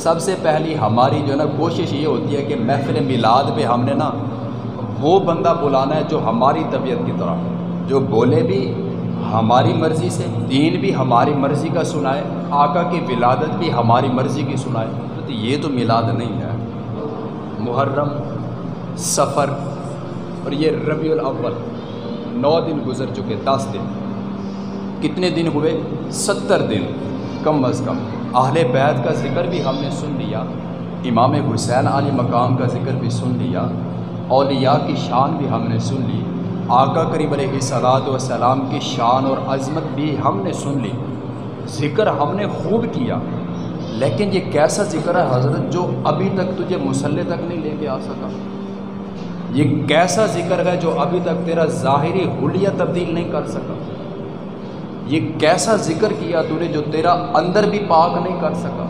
सबसे पहली हमारी जो है ना कोशिश ये होती है कि महफ़िल मिलाद पे हमने ना वो बंदा बुलाना है जो हमारी तबीयत की तरह, जो बोले भी हमारी मर्ज़ी से, दीन भी हमारी मर्ज़ी का सुनाए, आका की विलादत भी हमारी मर्ज़ी की सुनाए। तो ये तो मिलाद नहीं है। मुहर्रम, सफ़र और ये रबीउल अव्वल 9 दिन गुज़र चुके, 10 दिन, कितने दिन हुए? 70 दिन कम अज़ कम। अहले बैत का ज़िक्र भी हमने सुन लिया, इमाम हुसैन आली मकाम का ज़िक्र भी सुन लिया, औलिया की शान भी हमने सुन ली, आका करीम अलैहिस्सलातु वस्सलाम की शान और अज़मत भी हमने सुन ली, ज़िक्र हमने खूब किया। लेकिन ये कैसा ज़िक्र है हज़रत जो अभी तक तुझे मुसल्ले तक नहीं लेके आ सका? ये कैसा ज़िक्र है जो अभी तक तेरा ज़ाहिरी हुलिया तब्दील नहीं कर सका? ये कैसा ज़िक्र किया तूने जो तेरा अंदर भी पाक नहीं कर सका?